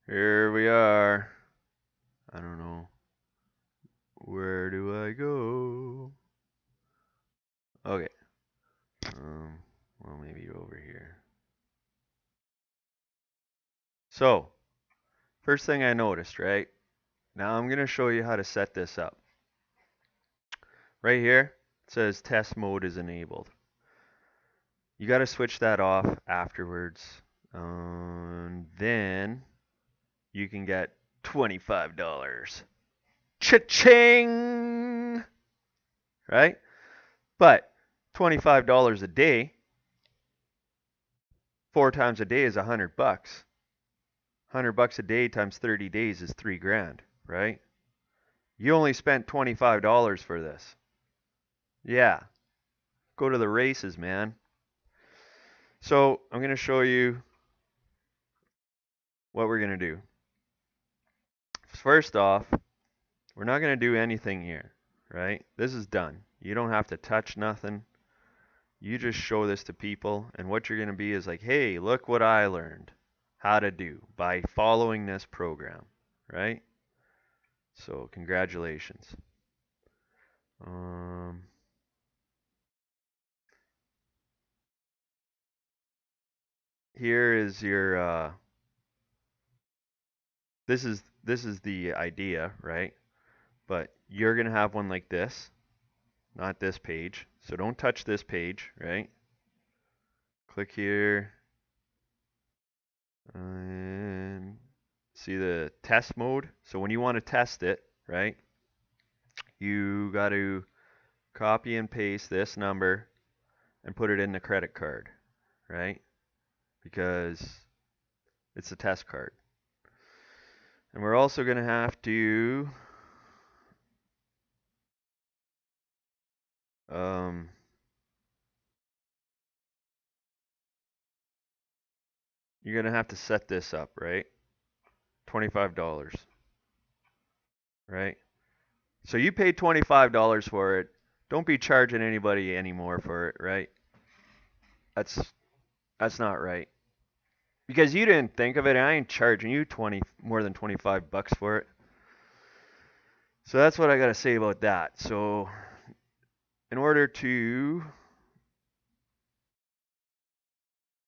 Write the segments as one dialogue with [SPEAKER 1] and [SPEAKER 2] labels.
[SPEAKER 1] Here we are. I don't know. Where do I go? Okay. Well, maybe over here. So, first thing I noticed, right? Now I'm going to show you how to set this up. Right here, it says test mode is enabled. You got to switch that off afterwards. Then you can get $25. Cha-ching! Right? But $25 a day, 4 times a day is $100. $100 a day times 30 days is $3,000, right? You only spent $25 for this. Yeah, go to the races, man. So I'm going to show you what we're going to do. First off, we're not going to do anything here, right? This is done. You don't have to touch nothing. You just show this to people, and what you're going to be is like, hey, look what I learned how to do by following this program, right? So congratulations. Here is your this is the idea, right? But you're gonna have one like this, not this page. So don't touch this page, right? Click here and see the test mode. So when you want to test it, right? You got to copy and paste this number and put it in the credit card, right? Because it's a test card. And we're also going to have to you're going to have to set this up, right? $25, right? So you paid $25 for it. Don't be charging anybody anymore for it, right? That's that's not right. Because you didn't think of it, and I ain't charging you more than $25 for it. So that's what I got to say about that. So in order to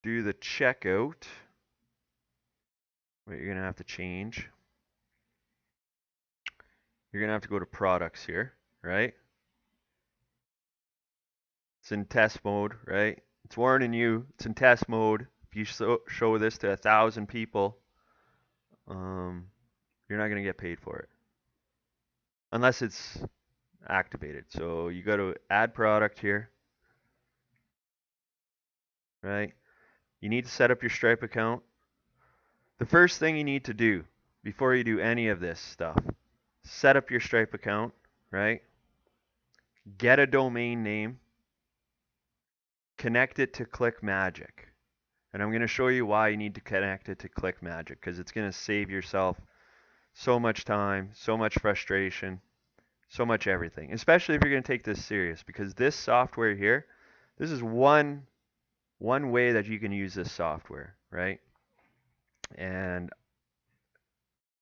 [SPEAKER 1] do the checkout, what you're going to have to change, you're going to have to go to products here, right? It's in test mode, right? It's warning you, it's in test mode. If you show this to 1,000 people, you're not going to get paid for it unless it's activated. So you go to add product here, right? You need to set up your Stripe account. The first thing you need to do before you do any of this stuff, set up your Stripe account, right? Get a domain name, connect it to ClickMagick. And I'm going to show you why you need to connect it to ClickMagick because it's going to save yourself so much time, so much frustration, so much everything, especially if you're going to take this serious because this software here, this is one way that you can use this software, right? And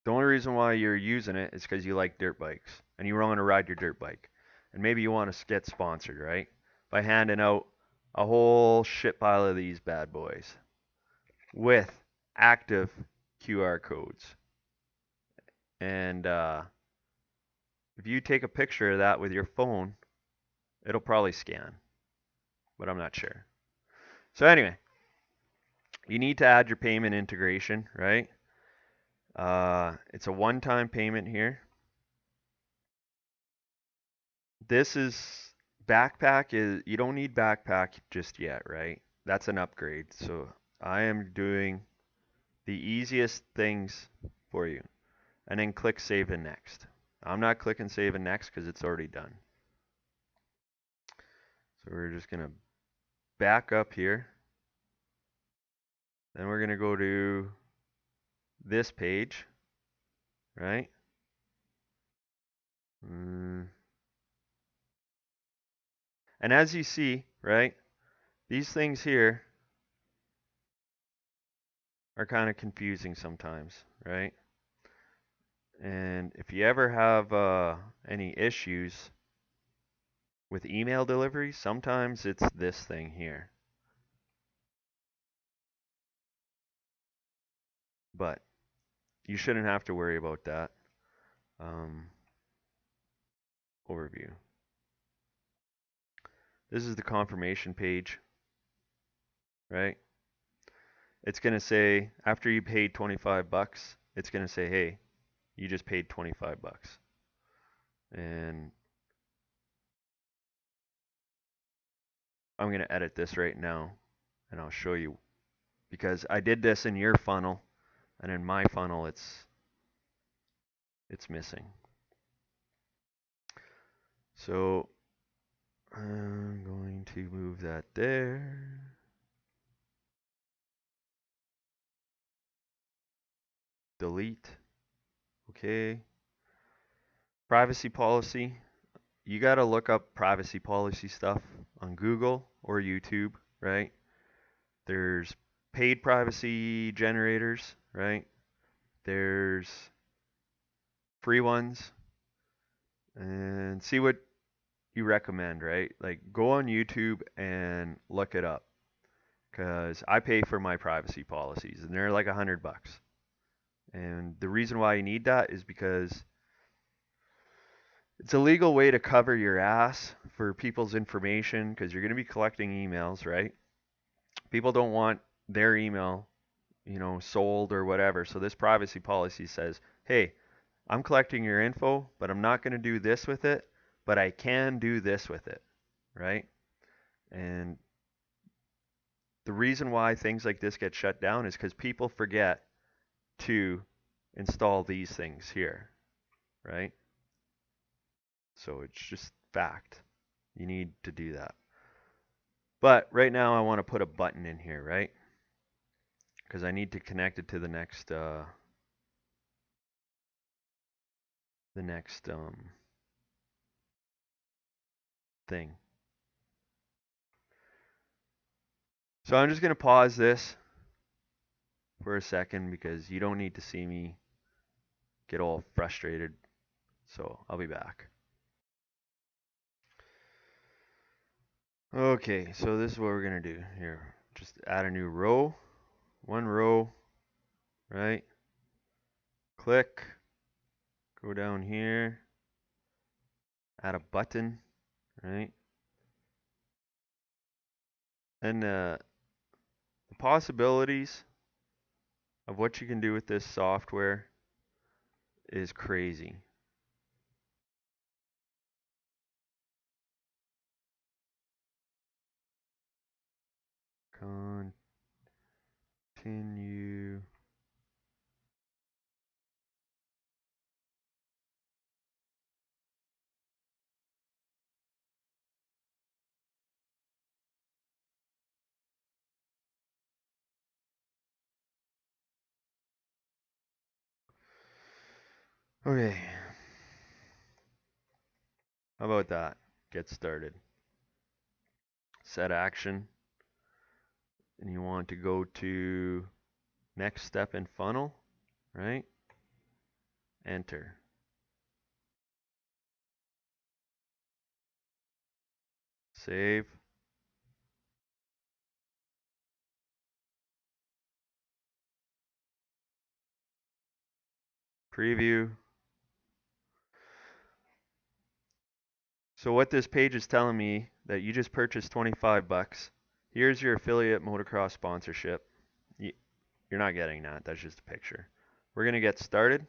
[SPEAKER 1] the only reason why you're using it is because you like dirt bikes and you want to ride your dirt bike. And maybe you want to get sponsored, right? By handing out a whole shit pile of these bad boys with active QR codes. And if you take a picture of that with your phone, it'll probably scan, but I'm not sure. So anyway, you need to add your payment integration, right? It's a one-time payment here. This is backpack is you don't need backpack just yet, right? That's an upgrade. So I am doing the easiest things for you. And then click save and next. I'm not clicking save and next because it's already done. So we're just going to back up here. Then we're going to go to this page, right? And as you see, right, These things here are kind of confusing sometimes, right? And if you ever have any issues with email delivery, sometimes it's this thing here. But you shouldn't have to worry about that. Overview. This is the confirmation page, right? It's going to say, after you paid 25 bucks, it's going to say, hey, you just paid 25 bucks. And I'm going to edit this right now, and I'll show you, because I did this in your funnel, and in my funnel, it's missing. So I'm going to move that there. Delete. Okay. Privacy policy. You got to look up privacy policy stuff on Google or YouTube, right? There's paid privacy generators, right? There's free ones, and see what you recommend, right? Like go on YouTube and look it up, because I pay for my privacy policies and they're like $100. And the reason why you need that is because it's a legal way to cover your ass for people's information, because you're going to be collecting emails, right? People don't want their email, sold or whatever. So this privacy policy says, hey, I'm collecting your info, but I'm not going to do this with it, but I can do this with it, right? And the reason why things like this get shut down is because people forget to install these things here, right? So it's just fact. You need to do that. But right now I want to put a button in here, right? Because I need to connect it to the next thing. So I'm just going to pause this for a second because you don't need to see me get all frustrated. So I'll be back. Okay, so this is what we're going to do here. Just add a new row. One row, right? Click. Go down here. Add a button, right? And the possibilities of what you can do with this software is crazy. Continue. Okay. How about that? Get started. Set action. And you want to go to next step in funnel, right? Enter. Save. Preview. So what this page is telling me, that you just purchased 25 bucks. Here's your affiliate motocross sponsorship. You're not getting that. That's just a picture. We're going to get started.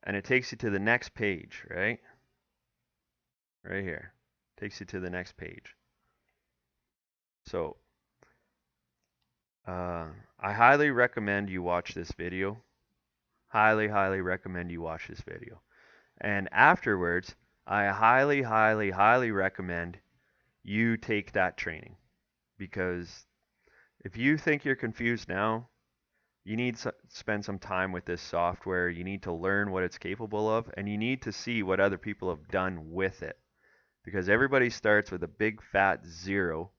[SPEAKER 1] And it takes you to the next page, right? Right here. Takes you to the next page. So, I highly recommend you watch this video. Highly, highly recommend you watch this video. And afterwards, I highly, highly, highly recommend you take that training. Because if you think you're confused now, you need to spend some time with this software. You need to learn what it's capable of, and you need to see what other people have done with it. because everybody starts with a big fat 0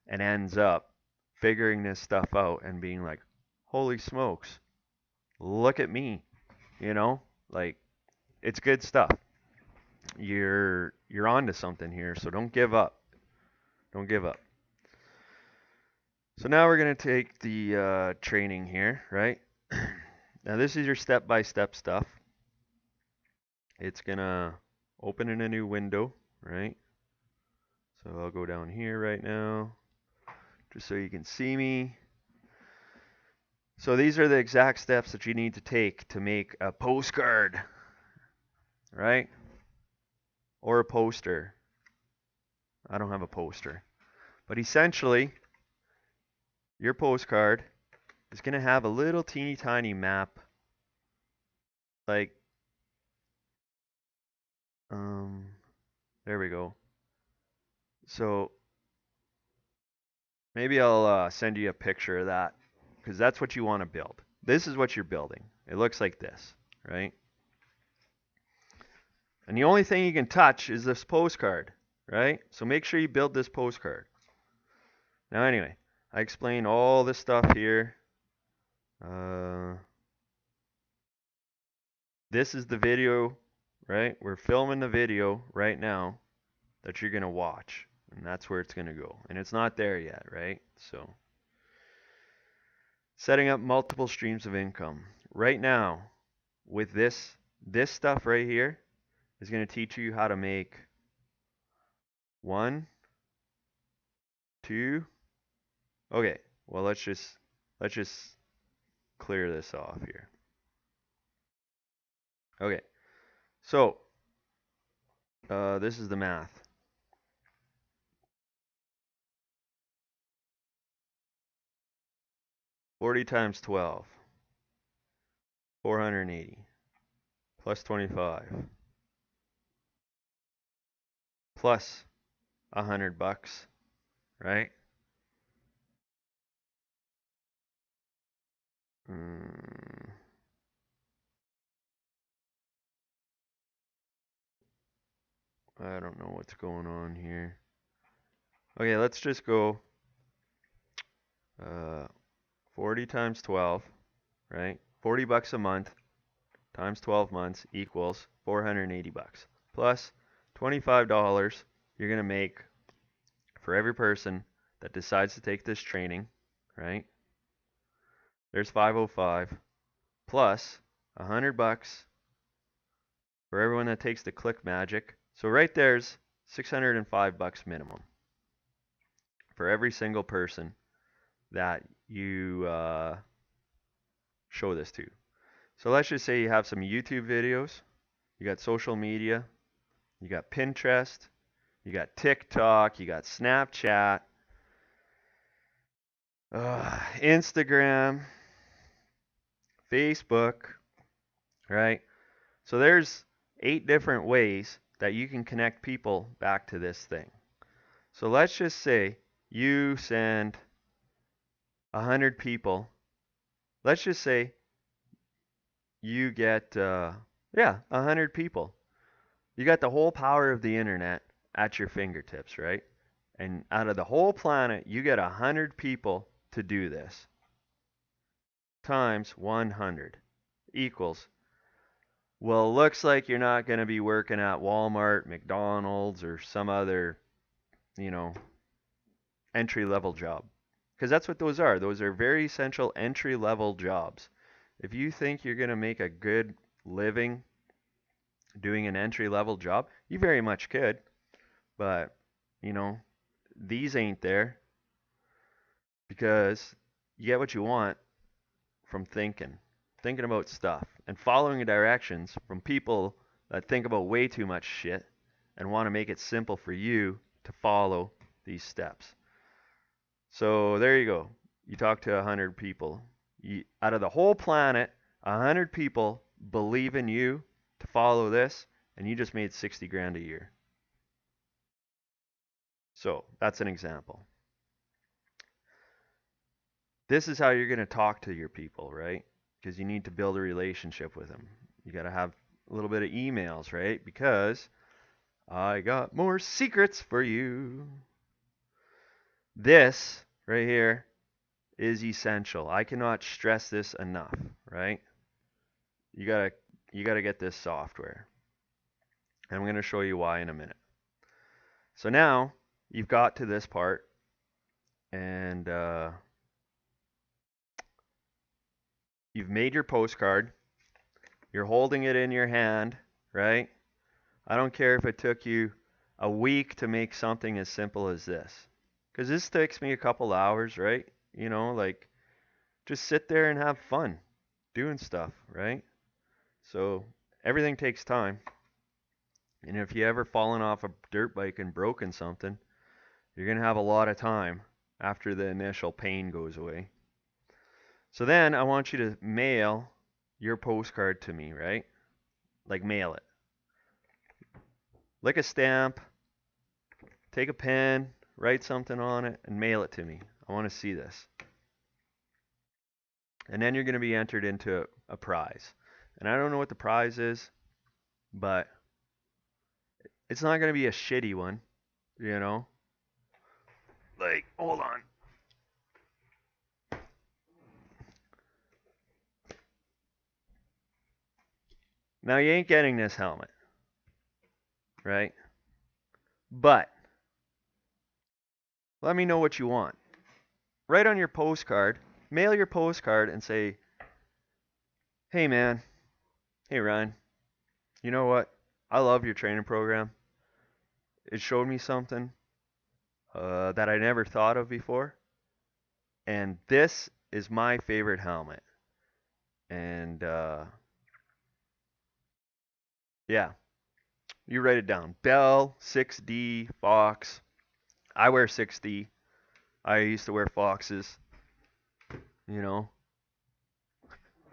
[SPEAKER 1] and ends up figuring this stuff out and being like, holy smokes, look at me. You know, like, it's good stuff. You're onto something here, so don't give up. Don't give up. So now we're going to take the training here, right? Now this is your step-by-step stuff. It's going to open in a new window, right? So I'll go down here right now, just so you can see me. So these are the exact steps that you need to take to make a postcard, right? Or a poster. I don't have a poster. But essentially, your postcard is going to have a little teeny tiny map, like, there we go. So maybe I'll send you a picture of that, because that's what you want to build. This is what you're building. It looks like this, right? And the only thing you can touch is this postcard, right? So make sure you build this postcard. Now anyway, I explained all this stuff here. This is the video, right? We're filming the video right now that you're going to watch. And that's where it's going to go. And it's not there yet, right? So, setting up multiple streams of income. Right now, with this stuff right here is going to teach you how to make 1, 2. Okay, well let's just clear this off here. Okay, so this is the math. $40 times 12, 480, plus 25, plus $100, right? I don't know what's going on here. Okay, let's just go 40 times 12, right? $40 a month times 12 months equals $480 plus $25 you're going to make for every person that decides to take this training, right? There's 505 plus $100 for everyone that takes the Click Magic. So right there's $605 minimum for every single person that you show this to. So let's just say you have some YouTube videos, you got social media, you got Pinterest, you got TikTok, you got Snapchat, Instagram, Facebook, right? So there's 8 different ways that you can connect people back to this thing. So let's just say you send 100 people. Let's just say you get 100 people. You got the whole power of the internet at your fingertips, right? And out of the whole planet, you get 100 people to do this. Times 100 equals, well, it looks like you're not going to be working at Walmart, McDonald's, or some other, entry-level job. Because that's what those are. Those are very essential entry-level jobs. If you think you're going to make a good living doing an entry-level job, you very much could. But, these ain't there because you get what you want from thinking about stuff and following the directions from people that think about way too much shit and want to make it simple for you to follow these steps. So there you go. You talk to 100 people. Out of the whole planet, 100 people believe in you to follow this, and you just made 60 grand a year. So that's an example. This is how you're going to talk to your people, right? Because you need to build a relationship with them. You got to have a little bit of emails, right? Because I got more secrets for you. This right here is essential. I cannot stress this enough, right? You gotta get this software. And I'm going to show you why in a minute. So now you've got to this part, and you've made your postcard. You're holding it in your hand, right? I don't care if it took you a week to make something as simple as this. Because this takes me a couple hours, right? You know, like just sit there and have fun doing stuff, right? So everything takes time. And if you ever fallen off a dirt bike and broken something, you're going to have a lot of time after the initial pain goes away. So then I want you to mail your postcard to me, right? Like mail it. Lick a stamp, take a pen, write something on it, and mail it to me. I want to see this. And then you're going to be entered into a prize. And I don't know what the prize is, but it's not going to be a shitty one, you know? Like, hold on. Now, you ain't getting this helmet, right? But let me know what you want. Write on your postcard, mail your postcard, and say, hey, man, hey, Ryan, you know what? I love your training program. It showed me something that I never thought of before. And this is my favorite helmet. And yeah, you write it down. Bell, 6D, Fox. I wear 6D. I used to wear Foxes, you know.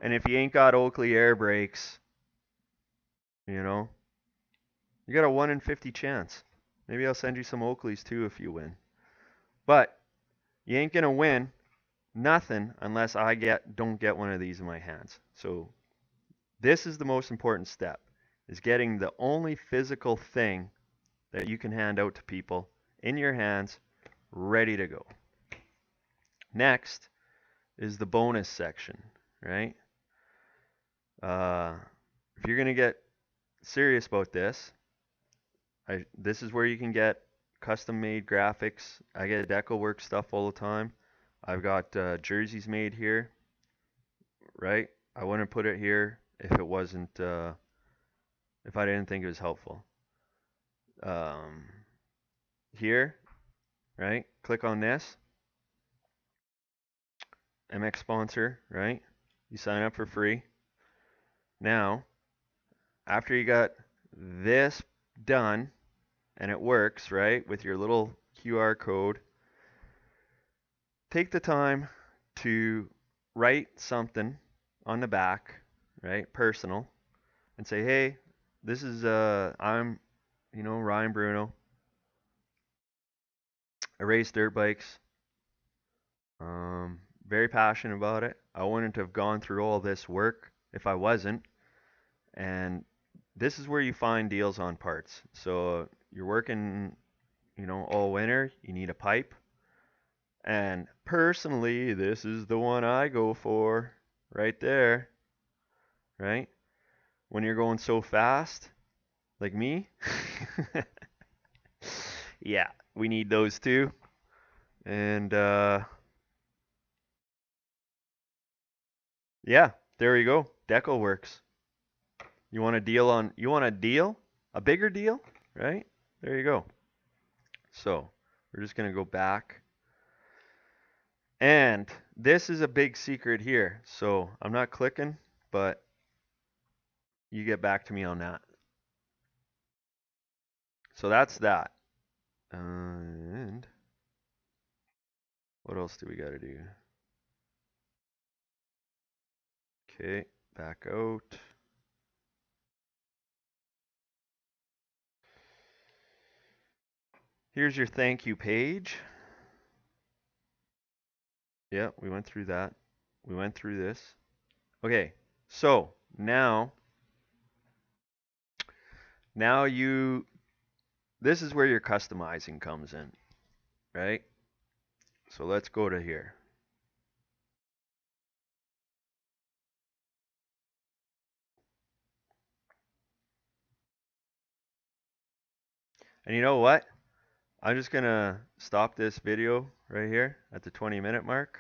[SPEAKER 1] And if you ain't got Oakley air brakes, you know, you got a 1 in 50 chance. Maybe I'll send you some Oakleys too if you win. But you ain't gonna win nothing unless I don't get one of these in my hands. So this is the most important step, is getting the only physical thing that you can hand out to people in your hands, ready to go. Next is the bonus section, right? If you're gonna get serious about this, this is where you can get custom-made graphics. I get Decalworks stuff all the time. I've got jerseys made here, right? I wouldn't put it here if it wasn't, if I didn't think it was helpful. Here, right? Click on this. MX sponsor, right? You sign up for free. Now, after you got this done and it works, right, with your little QR code, take the time to write something on the back, right, personal, and say, hey, this is, I'm, Ryan Bruno. I race dirt bikes. Very passionate about it. I wouldn't have gone through all this work if I wasn't. And this is where you find deals on parts. So you're working, all winter. You need a pipe. And personally, this is the one I go for right there, right? When you're going so fast, like me, yeah, we need those too. And yeah, there you go. Decalworks. You want a deal? A bigger deal, right? There you go. So we're just gonna go back. And this is a big secret here. So I'm not clicking, but you get back to me on that. So that's that. And what else do we got to do? Okay, back out. Here's your thank you page. Yeah, we went through that. We went through this. Okay, so now you this is where your customizing comes in, right? So let's go to here. And you know what? I'm just gonna stop this video right here at the 20-minute mark.